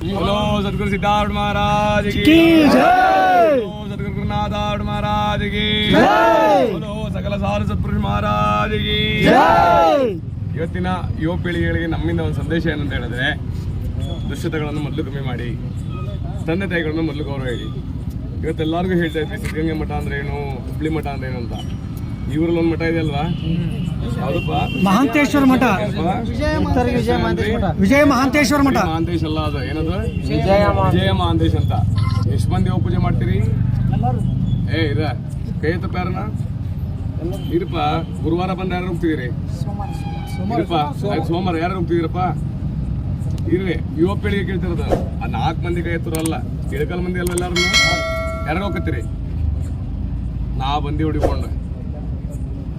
बोलो सदगुरु सिद्धार्थ महाराज की जय। बोलो सदगुरु गुरुनाथ महाराज की बोलो ಸಕಲ ಸಾಧು ಸತ್ಪುರುಷ ಮಹಾರಾಜ की ಇವತ್ತಿನ ಯುವ ಪೀಳಿಗೆಗಳಿಗೆ ನಮ್ಮಿಂದ ಒಂದು ಸಂದೇಶ ಏನಂತ ಹೇಳಿದ್ರೆ, ದುಶ್ಚಟಗಳನ್ನು ಮೊದಲು ಕಮ್ಮಿ ಮಾಡಿ, ತಂದೆ ತಾಯಿಗಳನ್ನು ಮೊದಲು ಗೌರವ ಹೇಳಿ. ಇವತ್ತೆಲ್ಲರಿಗೂ ಹೇಳ್ತಾ ಇದ್ವಿ ಸಿದ್ಧಗಂಗೆ ಮಠ ಅಂದ್ರೆ ಏನು, ಹುಬ್ಳಿ ಮಠ ಅಂದ್ರೆ ಏನು ಅಂತ. ಇವರಲ್ಲಿ ಒಂದು ಮಠ ಇದೆ ಅಲ್ವಾ, ಯಾವ್ದಪ್ಪ? ಮಹಾಂತೇಶ್ವರ ಮಠ, ವಿಜಯ ಮಹಾಂತೇಶ್ವರ ಮಠ. ಮಹಾಂತೇಶ್ ಅಲ್ಲ, ಅದು ಏನದು ವಿಜಯ ಮಹಾಂತೇಶ್ ಅಂತ. ಎಷ್ಟು ಮಂದಿ ಹೋಗಿ ಪೂಜೆ ಮಾಡ್ತೀರಿ? ಇರ ಕೈ ತಪ್ಪಾರನ ಇರಪ್ಪ. ಗುರುವಾರ ಬಂದು ಯಾರು ಹೋಗ್ತಿದ್ದೀರಿ? ಇರಪ್ಪ. ಸೋಮವಾರ ಯಾರು ಹೋಗ್ತಿದ್ದೀರಪ್ಪ? ಇರ್ರಿ. ಯುವ ಪೀಳಿಗೆ ಕೇಳ್ತಿರೋದು ಆ 4 ಮಂದಿ ಕೈ ಎತ್ತರಲ್ಲ, ಇಳಕಲ್ ಮಂದಿ ಅಲ್ವ ಎಲ್ಲಾರು. ಯಾರು ಹೋಗ್ತೀರಿ? ನಾ ಬಂದಿ ಹೊಡಿಕೊಂಡು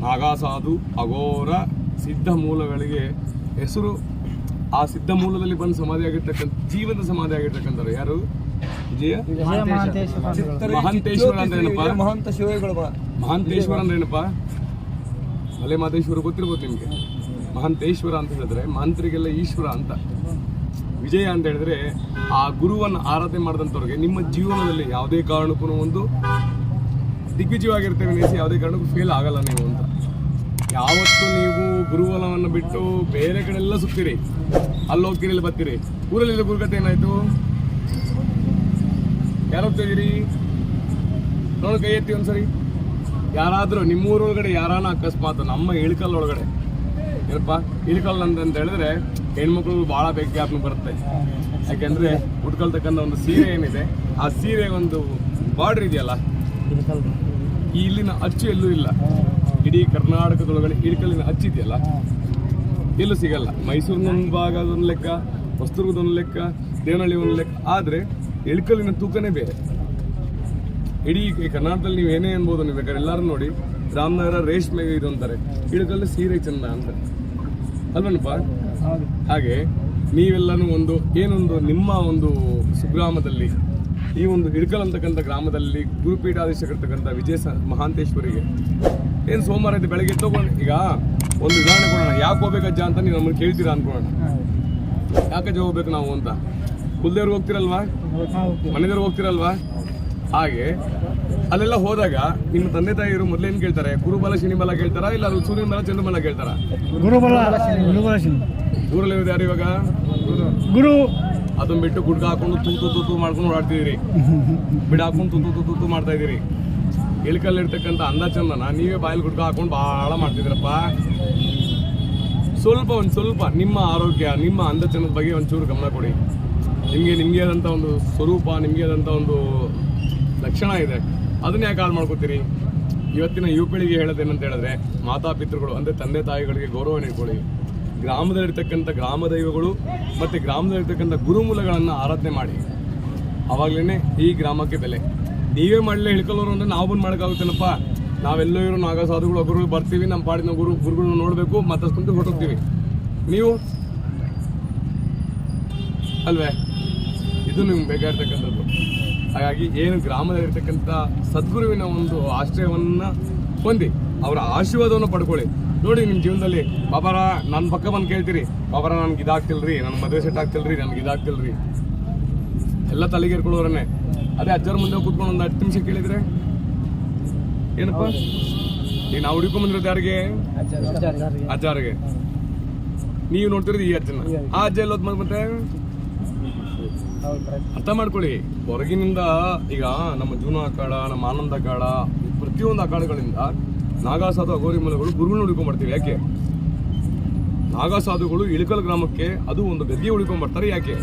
ನಾಗಾಸಾಧು ಅಘೋರ ಸಿದ್ಧ ಮೂಲಗಳಿಗೆ ಹೆಸರು. ಆ ಸಿದ್ಧ ಮೂಲದಲ್ಲಿ ಬಂದು ಸಮಾಧಿ ಆಗಿರ್ತಕ್ಕಂಥ ಜೀವಂತ ಸಮಾಧಿ ಆಗಿರ್ತಕ್ಕಂಥವ್ರು ಯಾರು? ವಿಜಯ ಮಹಾಂತೇಶ್ವರ ಅಂದ್ರೆ ಏನಪ್ಪ? ಮಹಾಂತೇಶ್ವರ ಅಂದ್ರೆ ಏನಪ್ಪ? ಮಲೆ ಮಾದೇಶ್ವರ ಗೊತ್ತಿರ್ಬೋದು ನಿಮ್ಗೆ. ಮಹಾಂತೇಶ್ವರ ಅಂತ ಹೇಳಿದ್ರೆ ಮಾಂತ್ರಿಗೆಲ್ಲ ಈಶ್ವರ ಅಂತ. ವಿಜಯ ಅಂತ ಹೇಳಿದ್ರೆ ಆ ಗುರುವನ್ನು ಆರಾಧನೆ ಮಾಡಿದಂಥವ್ರಿಗೆ ನಿಮ್ಮ ಜೀವನದಲ್ಲಿ ಯಾವುದೇ ಕಾರಣಕ್ಕೂ ಒಂದು ದಿಗ್ವಿಜಯವಾಗಿರ್ತೇವೆ ನೆನೆಸಿ ಯಾವುದೇ ಕಾರಣಕ್ಕೂ ಫೇಲ್ ಆಗಲ್ಲ ನೀವು ಅಂತ. ಯಾವತ್ತು ನೀವು ಗುರುವಲವನ್ನು ಬಿಟ್ಟು ಬೇರೆ ಕಡೆ ಎಲ್ಲ ಸುತ್ತೀರಿ, ಅಲ್ಲಿ ಹೋಗ್ತೀರಿ, ಇಲ್ಲಿ ಬರ್ತೀರಿ. ಊರಲ್ಲಿಲ್ಲ ಗುರುಕತೆ ಏನಾಯ್ತು? ಯಾರು ಹೋಗ್ತಿದ್ದೀರಿ? ನೋಡಿ ಕೈ ಎತ್ತಿ ಒಂದ್ಸರಿ. ಯಾರಾದರೂ ನಿಮ್ಮೂರೊಳಗಡೆ ಯಾರಾನ ಅಕಸ್ಮಾತ್ ನಮ್ಮ ಇಳಕಲ್ ಒಳಗಡೆ ಏನಪ್ಪ ಇಳಕಲ್ ಅಂತ ಹೇಳಿದ್ರೆ ಹೆಣ್ಮಕ್ಳು ಭಾಳ ಬೇಗ ಜ್ಞಾಪನ ಬರುತ್ತೆ. ಯಾಕೆಂದ್ರೆ ಉಟ್ಕೊಳ್ತಕ್ಕಂಥ ಒಂದು ಸೀರೆ ಏನಿದೆ, ಆ ಸೀರೆ ಒಂದು ಬಾರ್ಡರ್ ಇದೆಯಲ್ಲ, ಇಲ್ಲಿನ ಅಚ್ಚು ಎಲ್ಲೂ ಇಲ್ಲ. ಇಡೀ ಕರ್ನಾಟಕದೊಳಗಡೆ ಇಳಕಲ್ಲಿನ ಅಚ್ಚಿದೆಯಲ್ಲ, ಎಲ್ಲೂ ಸಿಗಲ್ಲ. ಮೈಸೂರಿನೊಂದು ಭಾಗ ಅದೊಂದು ಲೆಕ್ಕ, ಹೊಸದುರ್ಗದೊಂದು ಲೆಕ್ಕ, ದೇವನಹಳ್ಳಿ ಒಂದು ಲೆಕ್ಕ. ಆದರೆ ಇಳಕಲ್ಲಿನ ತೂಕನೇ ಬೇರೆ. ಇಡೀ ಕರ್ನಾಟಕದಲ್ಲಿ ನೀವು ಏನೇ ಅನ್ಬೋದು, ನೀವು ಬೇಕಾದ್ರೆ ಎಲ್ಲರೂ ನೋಡಿ, ರಾಮನಗರ ರೇಷ್ಮೆಗೆ ಇದು ಅಂತಾರೆ, ಇಳಕಲ್ಲು ಸೀರೆ ಚಂದ ಅಂತ ಅಲ್ವನಪ್ಪ. ಹಾಗೆ ನೀವೆಲ್ಲನೂ ಒಂದು ಏನೊಂದು ನಿಮ್ಮ ಒಂದು ಸುಗ್ರಾಮದಲ್ಲಿ, ಈ ಒಂದು ಇಳಕಲ್ ಅಂತಕ್ಕಂಥ ಗ್ರಾಮದಲ್ಲಿ ಗುರುಪೀಠಾಧೀಶಕರ್ತಕ್ಕಂಥ ವಿಜಯ ಮಹಾಂತೇಶ್ವರಿಗೆ ಏನು ಸೋಮವಾರ ಇದೆ ಬೆಳಗ್ಗೆ ತಗೊಂಡು. ಈಗ ಒಂದು ಉದಾಹರಣೆ ಕೊಡೋಣ. ಯಾಕೆ ಹೋಗ್ಬೇಕಜ್ಜ ಅಂತ ನೀವು ನಮ್ಮನ್ನು ಕೇಳ್ತೀರಾ ಅನ್ಕೊಳ್ಳೋಣ. ಯಾಕಜ್ಜ ಹೋಗ್ಬೇಕು ನಾವು ಅಂತ? ಕುಲ್ದೇವ್ರಿಗೆ ಹೋಗ್ತಿರಲ್ವಾ, ಮನೆದೇವ್ರಿಗೆ ಹೋಗ್ತಿರಲ್ವಾ? ಹಾಗೆ ಅಲ್ಲೆಲ್ಲ ಹೋದಾಗ ನಿಮ್ಮ ತಂದೆ ತಾಯಿಯರು ಮೊದಲೇನು ಕೇಳ್ತಾರೆ? ಗುರುಬಲ ಶನಿಬಲ ಕೇಳ್ತಾರಾ, ಇಲ್ಲ ಅದು ಸೂರ್ಯನ ಬಲ ಚಂದ್ರಬಲ ಕೇಳ್ತಾರಾ? ಗುರುಬಲ. ಊರಲ್ಲಿ ಯಾರು ಇವಾಗ ಗುರು ಅದನ್ನ ಬಿಟ್ಟು ಗುಡ್ಗ ಹಾಕೊಂಡು ತೂತು ಮಾಡ್ಕೊಂಡು ಓಡಾಡ್ತಿದ್ದೀರಿ, ಬಿಡ ಹಾಕೊಂಡು ತೂತು ಮಾಡ್ತಾ ಇದ್ದೀರಿ. ಇಳಕಲ್ಲಿರ್ತಕ್ಕಂಥ ಅಂದ ಚಂದನ ನೀವೇ ಬಾಯಲ್ಲಿ ಗುಡ್ಗ ಹಾಕೊಂಡು ಭಾಳ ಮಾಡ್ತಿದ್ದೀರಪ್ಪ. ಸ್ವಲ್ಪ ನಿಮ್ಮ ಆರೋಗ್ಯ, ನಿಮ್ಮ ಅಂದ ಚಂದದ ಬಗ್ಗೆ ಒಂಚೂರು ಗಮನ ಕೊಡಿ. ನಿಮಗೆ ಆದಂಥ ಒಂದು ಸ್ವರೂಪ, ನಿಮಗೆ ಆದಂಥ ಒಂದು ಲಕ್ಷಣ ಇದೆ, ಅದನ್ನ ಯಾಕೆ ಹಾಳು ಮಾಡ್ಕೋತೀರಿ? ಇವತ್ತಿನ ಯುವ ಪೀಳಿಗೆ ಹೇಳೋದೇನಂತ ಹೇಳಿದ್ರೆ, ಮಾತಾಪಿತೃಗಳು ಅಂದರೆ ತಂದೆ ತಾಯಿಗಳಿಗೆ ಗೌರವ ನೀಡ್ಕೊಳ್ಳಿ. ಗ್ರಾಮದಲ್ಲಿರ್ತಕ್ಕಂಥ ಗ್ರಾಮ ದೈವಗಳು ಮತ್ತು ಗ್ರಾಮದಲ್ಲಿರ್ತಕ್ಕಂಥ ಗುರುಮೂಲಗಳನ್ನು ಆರಾಧನೆ ಮಾಡಿ. ಆವಾಗಲೇ ಈ ಗ್ರಾಮಕ್ಕೆ ಬೆಲೆ. ನೀವೇ ಮಾಡಲೇ ಇಳ್ಕೊಳ್ಳೋರು ಅಂದರೆ ನಾವು ಬಂದು ಮಾಡೋಕ್ಕಾಗುತ್ತೇನಪ್ಪ? ನಾವೆಲ್ಲೋ ಇರೋ ನಾಗಸಾಧುಗಳು ಒಬ್ಬರು ಬರ್ತೀವಿ, ನಮ್ಮ ಪಾಡಿನ ಗುರುಗಳನ್ನ ನೋಡಬೇಕು, ಮತ್ತಷ್ಟು ಹೊರಟೋಗ್ತೀವಿ. ನೀವು ಅಲ್ವೇ? ಇದು ನಿಮ್ಗೆ ಬೇಕಾಗಿರ್ತಕ್ಕಂಥದ್ದು. ಹಾಗಾಗಿ ಏನು ಗ್ರಾಮದಲ್ಲಿರ್ತಕ್ಕಂಥ ಸದ್ಗುರುವಿನ ಒಂದು ಆಶ್ರಯವನ್ನು ಹೊಂದಿ ಅವರ ಆಶೀರ್ವಾದವನ್ನು ಪಡ್ಕೊಳ್ಳಿ. ನೋಡಿ ನಿಮ್ಮ ಜೀವನದಲ್ಲಿ ಬಾಬಾರ ನನ್ನ ಪಕ್ಕ ಬಂದು ಕೇಳ್ತೀರಿ, ಬಾಬಾರ ನನ್ಗೆ ಇದಾಗ್ತಿಲ್ರಿ, ನನ್ನ ಮದುವೆ ಸೆಟ್ ಆಗ್ತಿಲ್ರಿ, ನನ್ಗೆ ಇದಾಗ್ತಿಲ್ರಿ, ಎಲ್ಲ ತಲೆಗೇರ್ಕೊಳ್ಳೋರನ್ನೇ. ಅದೇ ಅಜ್ಜರ ಮುಂದೆ ಕೂತ್ಕೊಂಡು ಒಂದು 10 ನಿಮಿಷ ಕೇಳಿದ್ರೆ ಏನಪ್ಪ? ಈಗ ನಾವು ಹುಡುಕೊಂಬಂದಿರೋದು ಯಾರಿಗೆ? ಅಜ್ಜಾರಿಗೆ. ನೀವು ನೋಡ್ತಿರೋದು ಈ ಅಜ್ಜನ. ಆ ಅಜ್ಜ ಎಲ್ಲೋದ್ ಮತ್ತೆ ಅರ್ಥ ಮಾಡ್ಕೊಳ್ಳಿ. ಹೊರಗಿನಿಂದ ಈಗ ನಮ್ಮ ಜೂನ ಅಖಾಡ, ನಮ್ಮ ಆನಂದ ಅಖಾಡ, ಪ್ರತಿಯೊಂದು ಅಖಾಡಗಳಿಂದ ನಾಗಾಸಾಧು ಅಘೋರಿ ಮೂಲಗಳು ಗುರುಗಳನ್ನ ಹುಡ್ಕೊಂಡ್ಬರ್ತೀವಿ. ಯಾಕೆ? ನಾಗಾಸಾಧುಗಳು ಇಳಕಲ್ ಗ್ರಾಮಕ್ಕೆ ಅದು ಒಂದು ಗದ್ಗೆ ಹುಡ್ಕೊಂಡ್ಬರ್ತಾರೆ. ಯಾಕೆ?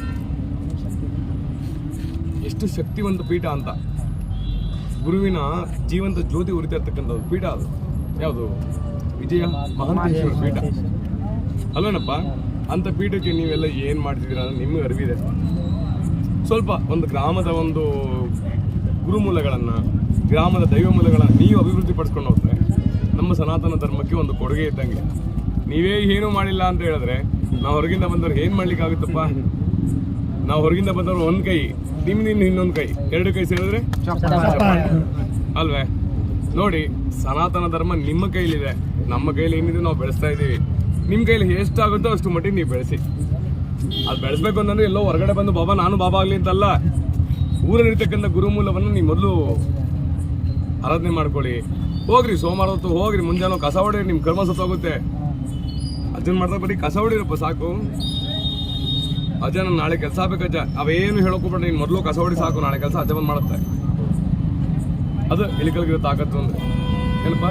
ಎಷ್ಟು ಶಕ್ತಿವಂತ ಪೀಠ ಅಂತ. ಗುರುವಿನ ಜೀವಂತ ಜ್ಯೋತಿ ಉರಿತಾ ಇರ್ತಕ್ಕಂಥದ್ದು ಪೀಠ ಅದು. ಯಾವುದು? ವಿಜಯ ಮಹಾಂತೇಶ್ವರ ಪೀಠ ಅಲ್ವೇನಪ್ಪ? ಅಂಥ ಪೀಠಕ್ಕೆ ನೀವೆಲ್ಲ ಏನು ಮಾಡ್ತಿದ್ದೀರ ಅನ್ನೋದು ನಿಮಗೆ ಅರಿವಿದೆ. ಸ್ವಲ್ಪ ಒಂದು ಗ್ರಾಮದ ಒಂದು ಗುರುಮೂಲಗಳನ್ನು, ಗ್ರಾಮದ ದೈವ ಮೂಲಗಳನ್ನು ನೀವು ಅಭಿವೃದ್ಧಿ ಪಡಿಸ್ಕೊಂಡು ಹೋಗ್ತಾರೆ ನಮ್ಮ ಸನಾತನ ಧರ್ಮಕ್ಕೆ ಒಂದು ಕೊಡುಗೆ ಇದ್ದಂಗೆ. ನೀವೇ ಏನೂ ಮಾಡಿಲ್ಲ ಅಂತ ಹೇಳಿದ್ರೆ ನಾವು ಹೊರಗಿಂದ ಬಂದವ್ರು ಏನು ಮಾಡ್ಲಿಕ್ಕಾಗುತ್ತಪ್ಪ? ನಾವು ಹೊರಗಿಂದ ಬಂದವರು ಒಂದು ಕೈ, ನಿಮ್ಮಿಂದ ಇನ್ನೊಂದು ಕೈ, 2 ಕೈ ಸೇರಿದ್ರೆ ಅಲ್ವೇ? ನೋಡಿ, ಸನಾತನ ಧರ್ಮ ನಿಮ್ಮ ಕೈಲಿದೆ, ನಮ್ಮ ಕೈಲಿ ಏನಿದೆ ನಾವು ಬೆಳೆಸ್ತಾ ಇದ್ದೀವಿ. ನಿಮ್ಮ ಕೈಲಿ ಎಷ್ಟಾಗುತ್ತೋ ಅಷ್ಟು ಮಟ್ಟಿಗೆ ನೀವು ಬೆಳೆಸಿ. ಅದು ಬೆಳೆಸ್ಬೇಕು ಅಂತಂದ್ರೆ ಎಲ್ಲೋ ಹೊರಗಡೆ ಬಂದು ಬಾಬಾ ನಾನು ಬಾಬಾ ಆಗ್ಲಿ ಅಂತಲ್ಲ, ಊರಲ್ಲಿರ್ತಕ್ಕಂಥ ಗುರುಮೂಲವನ್ನು ನೀವು ಮೊದಲು ಆರಾಧನೆ ಮಾಡ್ಕೊಳ್ಳಿ. ಹೋಗ್ರಿ ಸೋಮವಾರ ಹೊತ್ತು ಹೋಗ್ರಿ, ಮುಂಜಾನೆ ಕಸ ಹೊಡಿ, ನಿಮ್ಮ ಕರ್ಮ ಸತ್ತೋಗುತ್ತೆ. ಅಜ್ಜನ್ ಮಾಡ್ತಾ ಬರೀ ಕಸ ಹೊಡಿರಪ್ಪ ಸಾಕು. ಅಜ್ಜ ನಾನು ನಾಳೆ ಕೆಲಸ ಆಗ್ಬೇಕು ಅಜ್ಜ, ಅವೇನು ಹೇಳೋಕೋಬೇಡ, ನೀನು ಮೊದಲು ಕಸ ಹೊಡಿ ಸಾಕು, ನಾಳೆ ಕೆಲಸ ಅಜ್ಜ ಬಂದು ಮಾಡುತ್ತೆ. ಅದು ಇಳಿಕಲ್ಗಿರೋ ತಾಕತ್ತು ಅಂದ್ರೆ ಏನಪ್ಪ,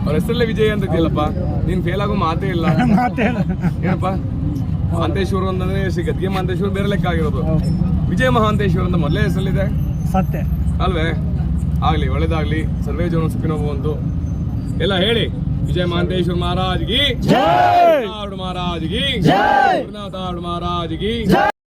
ಅವ್ರ ಹೆಸರಲ್ಲೇ ವಿಜಯ ಅಂತ ಇದೆಯಲ್ಲಪ್ಪ, ನೀನು ಫೇಲ್ ಆಗೋ ಮಾತೇ ಇಲ್ಲ. ಏನಪ್ಪ ಮಹಾಂತೇಶ್ವರ ಅಂತಂದ್ರೆ ಗದ್ಗೆ ಮಹಾಂತೇಶ್ವರ ಬೇರೆ ಲೆಕ್ಕ ಆಗಿರೋದು, ವಿಜಯ ಮಹಾಂತೇಶ್ವರ ಅಂತ ಮೊದಲೇ ಹೆಸರಲ್ಲಿದೆ ಸತ್ಯ ಅಲ್ವೇ? ಆಗ್ಲಿ, ಒಳ್ಳೇದಾಗ್ಲಿ, ಸರ್ವೇ ಜೀವನ ಸುಖಿನೋ ಭವಂತು. ಎಲ್ಲ ಹೇಳಿ, ವಿಜಯ ಮಹಾಂತೇಶ್ವರ ಮಹಾರಾಜ್ಗಿ, ಮಹಾರಾಜ್ಗಿ, ಮಹಾರಾಜ್ಗಿ.